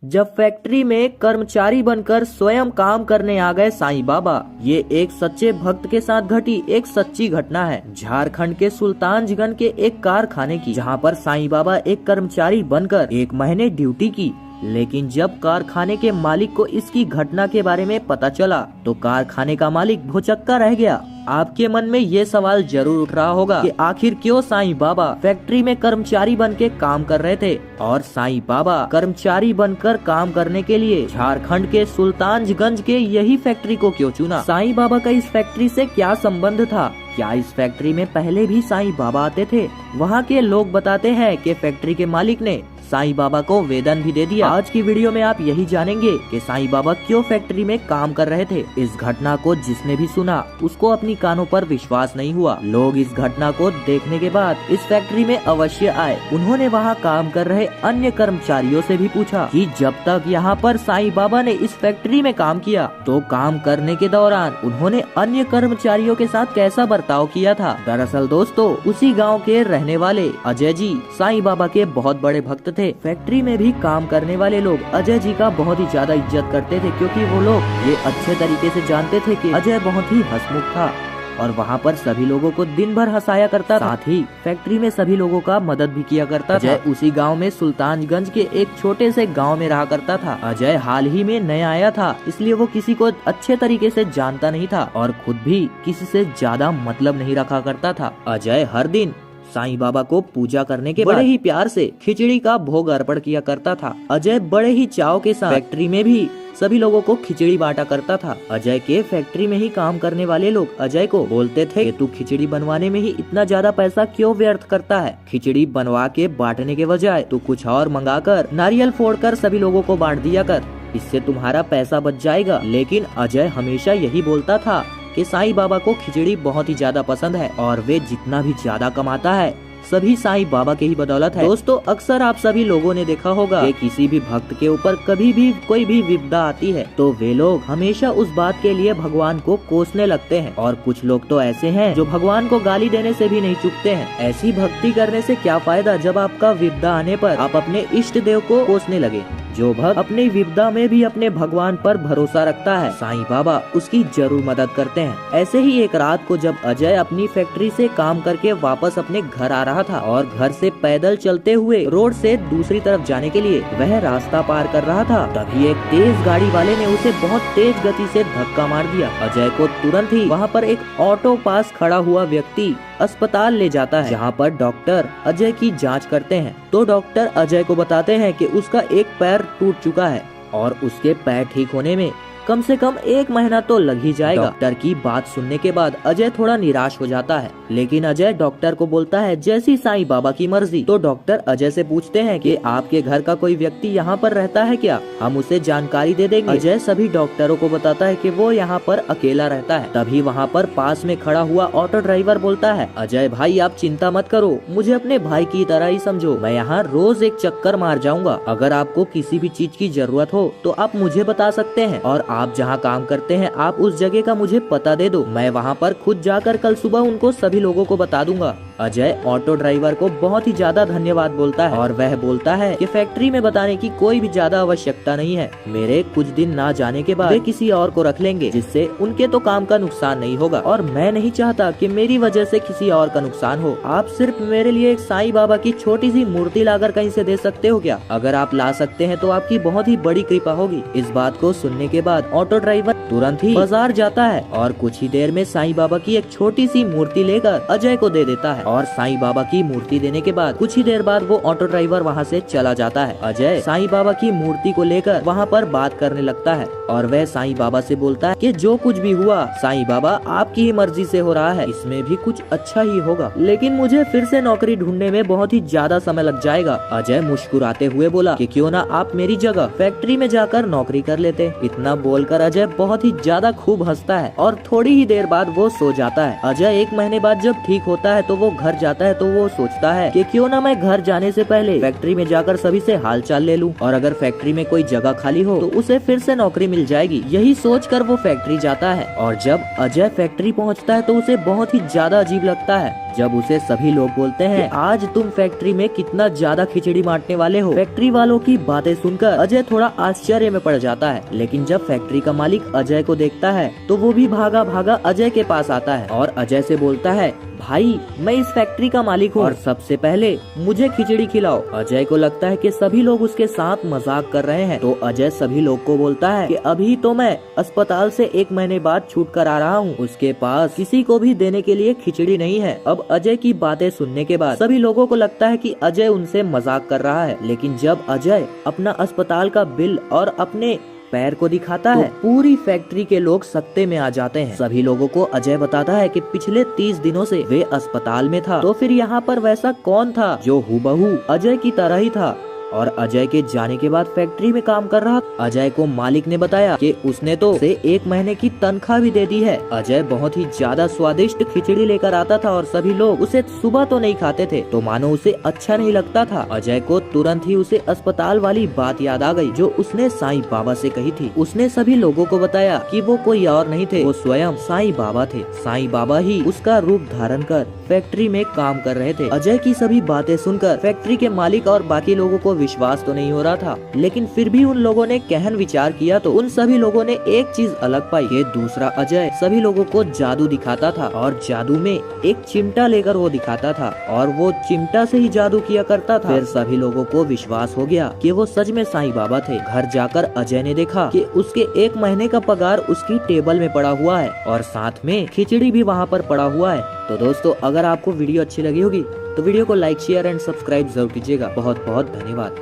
जब फैक्ट्री में कर्मचारी बनकर स्वयं काम करने आ गए साईं बाबा। ये एक सच्चे भक्त के साथ घटी एक सच्ची घटना है झारखंड के सुल्तानगंज के एक कारखाने की, जहां पर साईं बाबा एक कर्मचारी बनकर 1 महीने ड्यूटी की। लेकिन जब कारखाने के मालिक को इसकी घटना के बारे में पता चला तो कारखाने का मालिक भौचक्का रह गया। आपके मन में ये सवाल जरूर उठ रहा होगा कि आखिर क्यों साईं बाबा फैक्ट्री में कर्मचारी बन के काम कर रहे थे और साईं बाबा कर्मचारी बनकर काम करने के लिए झारखंड के सुल्तानगंज के यही फैक्ट्री को क्यों चुना। साईं बाबा का इस फैक्ट्री से क्या संबंध था? क्या इस फैक्ट्री में पहले भी साईं बाबा आते थे? वहाँ के लोग बताते हैं कि फैक्ट्री के मालिक ने साईं बाबा को वेतन भी दे दिया। आज की वीडियो में आप यही जानेंगे कि साईं बाबा क्यों फैक्ट्री में काम कर रहे थे। इस घटना को जिसने भी सुना उसको अपनी कानों पर विश्वास नहीं हुआ। लोग इस घटना को देखने के बाद इस फैक्ट्री में अवश्य आए। उन्होंने वहाँ काम कर रहे अन्य कर्मचारियों से भी पूछा कि जब तक यहाँ पर साईं बाबा ने इस फैक्ट्री में काम किया तो काम करने के दौरान उन्होंने अन्य कर्मचारियों के साथ कैसा बर्ताव किया था। दरअसल दोस्तों, उसी गाँव के रहने वाले अजय जी साईं बाबा के बहुत बड़े भक्त थे। फैक्ट्री में भी काम करने वाले लोग अजय जी का बहुत ही ज्यादा इज्जत करते थे, क्योंकि वो लोग ये अच्छे तरीके से जानते थे कि अजय बहुत ही हंसमुख था और वहाँ पर सभी लोगों को दिन भर हंसाया करता, साथ ही फैक्ट्री में सभी लोगों का मदद भी किया करता। अजय उसी गांव में सुल्तानगंज के एक छोटे से गांव में रहा करता था। अजय हाल ही में नया आया था, इसलिए वो किसी को अच्छे तरीके से जानता नहीं था और खुद भी किसी से ज्यादा मतलब नहीं रखा करता था। अजय हर दिन साईं बाबा को पूजा करने के बड़े ही प्यार से खिचड़ी का भोग अर्पण किया करता था। अजय बड़े ही चाव के साथ फैक्ट्री में भी सभी लोगों को खिचड़ी बांटा करता था। अजय के फैक्ट्री में ही काम करने वाले लोग अजय को बोलते थे कि तू खिचड़ी बनवाने में ही इतना ज्यादा पैसा क्यों व्यर्थ करता है? खिचड़ी बनवा के बांटने के बजाय तू कुछ और मंगाकर नारियल फोड़कर सभी लोगों को बांट दिया कर, इससे तुम्हारा पैसा बच जाएगा। लेकिन अजय हमेशा यही बोलता था कि साईं बाबा को खिचड़ी बहुत ही ज्यादा पसंद है और वे जितना भी ज्यादा कमाता है सभी साईं बाबा के ही बदौलत है। दोस्तों, अक्सर आप सभी लोगों ने देखा होगा कि किसी भी भक्त के ऊपर कभी भी कोई भी विपदा आती है तो वे लोग हमेशा उस बात के लिए भगवान को कोसने लगते हैं, और कुछ लोग तो ऐसे हैं जो भगवान को गाली देने से भी नहीं चूकते हैं। ऐसी भक्ति करने से क्या फायदा जब आपका विपदा आने पर आप अपने इष्ट देव को कोसने लगे। जो भक्त अपनी विपदा में भी अपने भगवान पर भरोसा रखता है, साईं बाबा उसकी जरूर मदद करते हैं। ऐसे ही एक रात को जब अजय अपनी फैक्ट्री से काम करके वापस अपने घर आ रहा था और घर से पैदल चलते हुए रोड से दूसरी तरफ जाने के लिए वह रास्ता पार कर रहा था, तभी एक तेज गाड़ी वाले ने उसे बहुत तेज गति से धक्का मार दिया। अजय को तुरंत ही वहाँ पर एक ऑटो पास खड़ा हुआ व्यक्ति अस्पताल ले जाता है, जहाँ पर डॉक्टर अजय की जांच करते हैं। तो डॉक्टर अजय को बताते हैं कि उसका एक पैर टूट चुका है और उसके पैर ठीक होने में कम से कम 1 महीना तो लग ही जाएगा। डॉक्टर की बात सुनने के बाद अजय थोड़ा निराश हो जाता है, लेकिन अजय डॉक्टर को बोलता है जैसी साईं बाबा की मर्जी। तो डॉक्टर अजय से पूछते हैं कि आपके घर का कोई व्यक्ति यहाँ पर रहता है क्या? हम उसे जानकारी दे देंगे। अजय सभी डॉक्टरों को बताता है कि वो यहाँ पर अकेला रहता है। तभी वहाँ पर पास में खड़ा हुआ ऑटो ड्राइवर बोलता है, अजय भाई आप चिंता मत करो, मुझे अपने भाई की तरह ही समझो, मैं यहाँ रोज एक चक्कर मार जाऊंगा। अगर आपको किसी भी चीज की जरूरत हो तो आप मुझे बता सकते हैं, और आप जहाँ काम करते हैं आप उस जगह का मुझे पता दे दो, मैं वहाँ पर खुद जाकर कल सुबह उनको सभी लोगों को बता दूंगा। अजय ऑटो ड्राइवर को बहुत ही ज्यादा धन्यवाद बोलता है और वह बोलता है कि फैक्ट्री में बताने की कोई भी ज्यादा आवश्यकता नहीं है, मेरे कुछ दिन ना जाने के बाद वे किसी और को रख लेंगे, जिससे उनके तो काम का नुकसान नहीं होगा और मैं नहीं चाहता कि मेरी वजह से किसी और का नुकसान हो। आप सिर्फ मेरे लिए एक साईं बाबा की छोटी सी मूर्ति लाकर कहीं से दे सकते हो क्या? अगर आप ला सकते हैं तो आपकी बहुत ही बड़ी कृपा होगी। इस बात को सुनने के बाद ऑटो ड्राइवर तुरंत ही बाजार जाता है और कुछ ही देर में साईं बाबा की एक छोटी सी मूर्ति लेकर अजय को दे देता है। और साईं बाबा की मूर्ति देने के बाद कुछ ही देर बाद वो ऑटो ड्राइवर वहाँ से चला जाता है। अजय साईं बाबा की मूर्ति को लेकर वहाँ पर बात करने लगता है और वह साईं बाबा से बोलता है कि जो कुछ भी हुआ साईं बाबा आपकी ही मर्जी से हो रहा है, इसमें भी कुछ अच्छा ही होगा, लेकिन मुझे फिर से नौकरी ढूंढने में बहुत ही ज्यादा समय लग जाएगा। अजय मुस्कुराते हुए बोला कि क्यों ना आप मेरी जगह फैक्ट्री में जाकर नौकरी कर लेते। इतना बोलकर अजय बहुत ही ज्यादा खूब हंसता है और थोड़ी ही देर बाद वो सो जाता है। अजय 1 महीने बाद जब ठीक होता है तो वो घर जाता है तो वो सोचता है कि क्यों ना मैं घर जाने से पहले फैक्ट्री में जाकर सभी से हाल चाल ले लूं, और अगर फैक्ट्री में कोई जगह खाली हो तो उसे फिर से नौकरी मिल जाएगी। यही सोचकर वो फैक्ट्री जाता है और जब अजय फैक्ट्री पहुंचता है तो उसे बहुत ही ज्यादा अजीब लगता है। जब उसे सभी लोग बोलते हैं आज तुम फैक्ट्री में कितना ज्यादा खिचड़ी बांटने वाले हो। फैक्ट्री वालों की बातें सुनकर अजय थोड़ा आश्चर्य में पड़ जाता है, लेकिन जब फैक्ट्री का मालिक अजय को देखता है तो वो भी भागा भागा अजय के पास आता है और अजय से बोलता है भाई मैं इस फैक्ट्री का मालिक हूँ और सबसे पहले मुझे खिचड़ी खिलाओ। अजय को लगता है कि सभी लोग उसके साथ मजाक कर रहे हैं, तो अजय सभी लोग को बोलता है कि अभी तो मैं अस्पताल से 1 महीने बाद छूट कर आ रहा हूँ, उसके पास किसी को भी देने के लिए खिचड़ी नहीं है। अब अजय की बातें सुनने के बाद सभी लोगों को लगता है कि अजय उनसे मजाक कर रहा है, लेकिन जब अजय अपना अस्पताल का बिल और अपने पैर को दिखाता है, पूरी फैक्ट्री के लोग सकते में आ जाते हैं। सभी लोगों को अजय बताता है कि पिछले 30 दिनों से वे अस्पताल में था, तो फिर यहाँ पर वैसा कौन था जो हूबहू अजय की तरह ही था और अजय के जाने के बाद फैक्ट्री में काम कर रहा। अजय को मालिक ने बताया कि उसने तो उसे 1 महीने की तनख्वाह भी दे दी है। अजय बहुत ही ज्यादा स्वादिष्ट खिचड़ी लेकर आता था और सभी लोग उसे सुबह तो नहीं खाते थे, तो मानो उसे अच्छा नहीं लगता था। अजय को तुरंत ही उसे अस्पताल वाली बात याद आ गई जो उसने साईं बाबा से कही थी। उसने सभी लोगों को बताया कि वो कोई और नहीं थे, वो स्वयं साईं बाबा थे। साईं बाबा ही उसका रूप धारण कर फैक्ट्री में काम कर रहे थे। अजय की सभी बातें सुनकर फैक्ट्री के मालिक और बाकी लोगों को विश्वास तो नहीं हो रहा था, लेकिन फिर भी उन लोगों ने गहन विचार किया तो उन सभी लोगों ने एक चीज अलग पाई कि दूसरा अजय सभी लोगों को जादू दिखाता था और जादू में एक चिमटा लेकर वो दिखाता था और वो चिमटा से ही जादू किया करता था। फिर सभी लोगों को विश्वास हो गया कि वो सच में साईं बाबा थे। घर जाकर अजय ने देखा कि उसके 1 महीने का पगार उसकी टेबल में पड़ा हुआ है और साथ में खिचड़ी भी वहाँ पर पड़ा हुआ है। तो दोस्तों अगर आपको वीडियो अच्छी लगी होगी तो वीडियो को लाइक शेयर एंड सब्सक्राइब जरूर कीजिएगा। बहुत बहुत धन्यवाद।